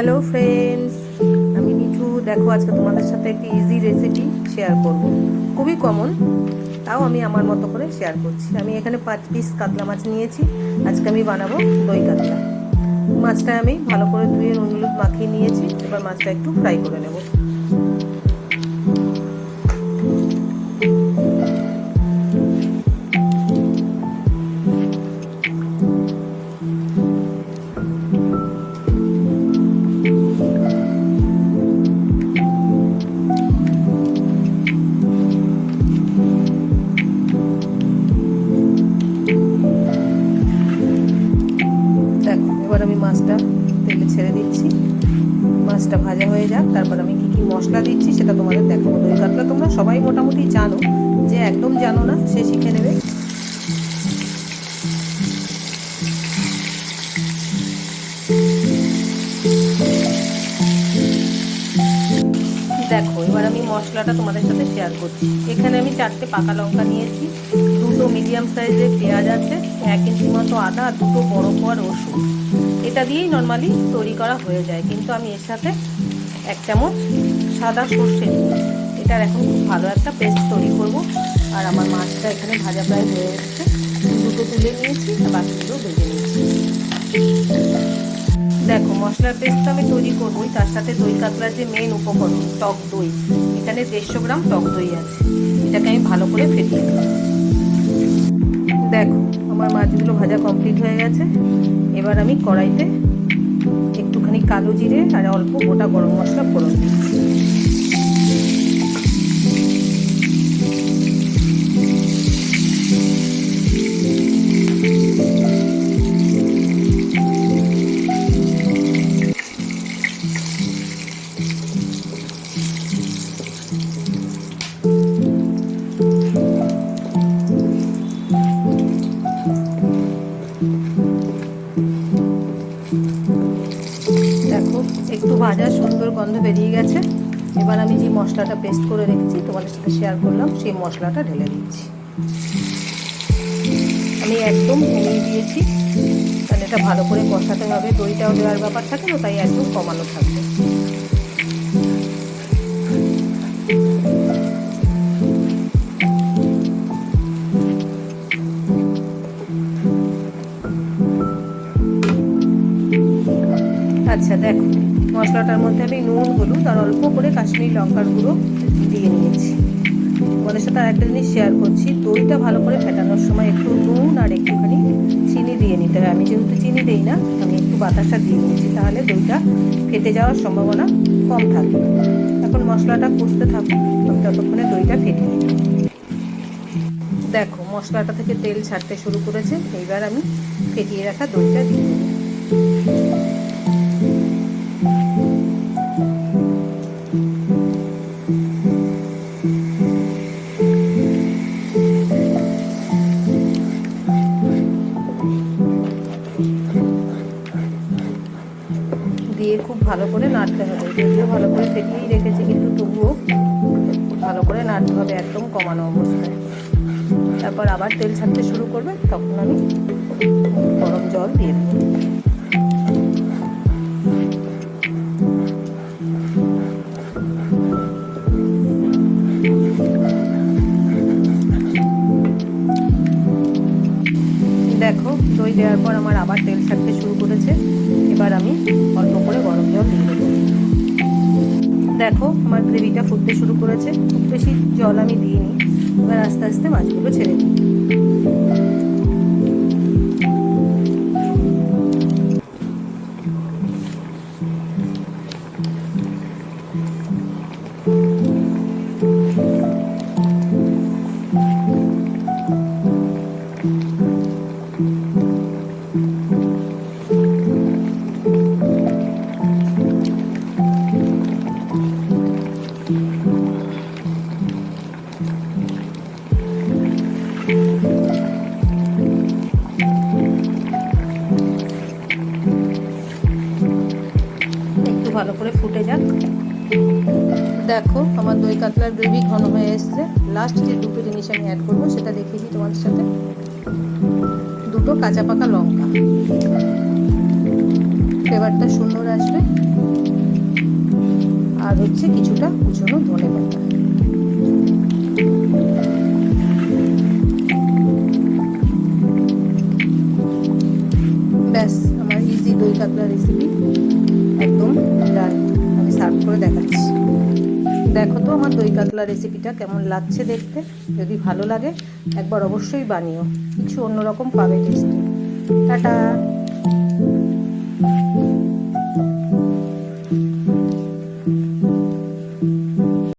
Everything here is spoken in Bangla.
হ্যালো ফ্রেন্ডস, আমি মিঠু। দেখো, আজকে তোমাদের সাথে একটি ইজি রেসিপি শেয়ার করব। খুবই কমন, তাও আমি আমার মতো করে শেয়ার করছি। আমি এখানে 5 পিস কাতলা মাছ নিয়েছি। আজকে আমি বানাবো দই কাতলা। মাছটা আমি ভালো করে ধুয়ে নুন হলুদ মাখিয়ে নিয়েছি। এবার মাছটা একটু ফ্রাই করে নেব। দেখো, এবার আমি মাছটা তেলে ছেড়ে দিচ্ছি। মাছটা ভাজা হয়ে যাক, তারপর আমি কি কি মশলা দিচ্ছি সেটা তোমাদের দেখাবো। দই কাতলা তোমরা সবাই মোটামুটি জানো, যে একদম জানো না সে শিখে নেবে। দেখো, এবার আমি মশলাটা তোমাদের সাথে শেয়ার করছি। এখানে আমি 4টে পাকা লঙ্কা নিয়েছি, 2টো মিডিয়াম সাইজের পেঁয়াজ আছে, 1 ইঞ্চি মতো আদা আর 2টো বড় কোয়া রসুন। এটা দিয়েই নর্মালি তৈরি করা হয়ে যায়, কিন্তু আমি এর সাথে 1 চামচ সাদা সর্ষে দিয়েছি। এটার এখন খুব ভালো একটা পেস্ট তৈরি করব। আর আমার মাছটা এখানে ভাজা প্রায় হয়ে এসেছে, 2টো তুলে নিয়েছি আর বাকিগুলো ভেজে নিয়েছি। দেখো, মশলার পেস্টটা আমি তৈরি করবোই, তার সাথে দই কাতলার যে মেন উপকরণ টক দই, এখানে 150 গ্রাম টক দই আছে। এটাকে আমি ভালো করে ফেটিয়ে দেবো। দেখো, আমার মাছগুলো ভাজা কমপ্লিট হয়ে গেছে। এবার আমি কড়াইতে একটুখানি কালো জিরে আর অল্প গোটা গরম মশলা ফোড়ন দিচ্ছি। দেখো, একটু ভাজা সুন্দর গন্ধ বেরিয়ে গেছে। এবার আমি যে মশলাটা পেস্ট করে রেখেছি তোমাদের সাথে শেয়ার করলাম, সেই মশলাটা ঢেলে দিচ্ছি। আমি একদম কমিয়ে দিয়েছি, কারণ এটা ভালো করে কষাতে হবে। দইটাও দেওয়ার ব্যাপার থাকে তো, তাই একদম কমানো থাকবে। আচ্ছা, দেখো, মশলাটার মধ্যে আমি নুন হলুদ আর অল্প করে কাশ্মীরি লঙ্কার গুঁড়ো দিয়ে নিয়েছি। তোমাদের সাথে আরেকটা জিনিস শেয়ার করছি, দইটা ভালো করে ফেটানোর সময় একটু নুন আর একটুখানি চিনি দিয়ে নিতে হবে। আমি যেহেতু চিনি দিই না, আমি একটু বাতাসা দিয়ে নিয়েছি, তাহলে দইটা ফেটে যাওয়ার সম্ভাবনা কম থাকবে। এখন মশলাটা কষতে থাকুক, আমি ততক্ষণে দইটা ফেটিয়ে নিই। দেখো, মশলাটা থেকে তেল ছাড়তে শুরু করেছে। এইবার আমি ফেটিয়ে রাখা দইটা দিয়ে দেবো। দিয়ে খুব ভালো করে নাড়তে হবে। যদিও ভালো করে ফেটিয়েই রেখেছি, কিন্তু তবুও ভালো করে নাড়তে হবে একদম কমানো অবস্থায়। তারপর আবার তেল ছাড়তে শুরু করবে, তখন আমি গরম জল দিয়ে দেবো। দেখো, দই দেওয়ার পর আমার আবার তেল ছাড়তে শুরু করেছে। এবার আমি অল্প করে গরম জল দিয়ে দেবো। দেখো, আমার গ্রেভিটা ফুটতে শুরু করেছে। খুব বেশি জল আমি দিইনি। এবার আস্তে আস্তে মাছগুলো ছেড়ে দিই। একটু ভালো করে ফুটে যাক। দেখো, আমার দই কাতলার গ্রেভি ঘন হয়ে এসছে। লাস্ট যে 2টো জিনিস আমি অ্যাড করবো সেটা দেখিয়ে দিই তোমাদের সাথে। 2টো কাঁচা পাকা লঙ্কা, ফ্লেভারটা সুন্দর আসবে। আর হচ্ছে কিছুটা কুচনো ধনেপাতা। ব্যাস, আমার ইজি দই কাতলা রেসিপি একদম ডান। আমি সার্ভ করে দেখাচ্ছি। দেখো তো আমার দই কাতলা রেসিপিটা কেমন লাগছে দেখতে। যদি ভালো লাগে একবার অবশ্যই বানিও, কিছু অন্যরকম পাবে টেস্টে। টাটা।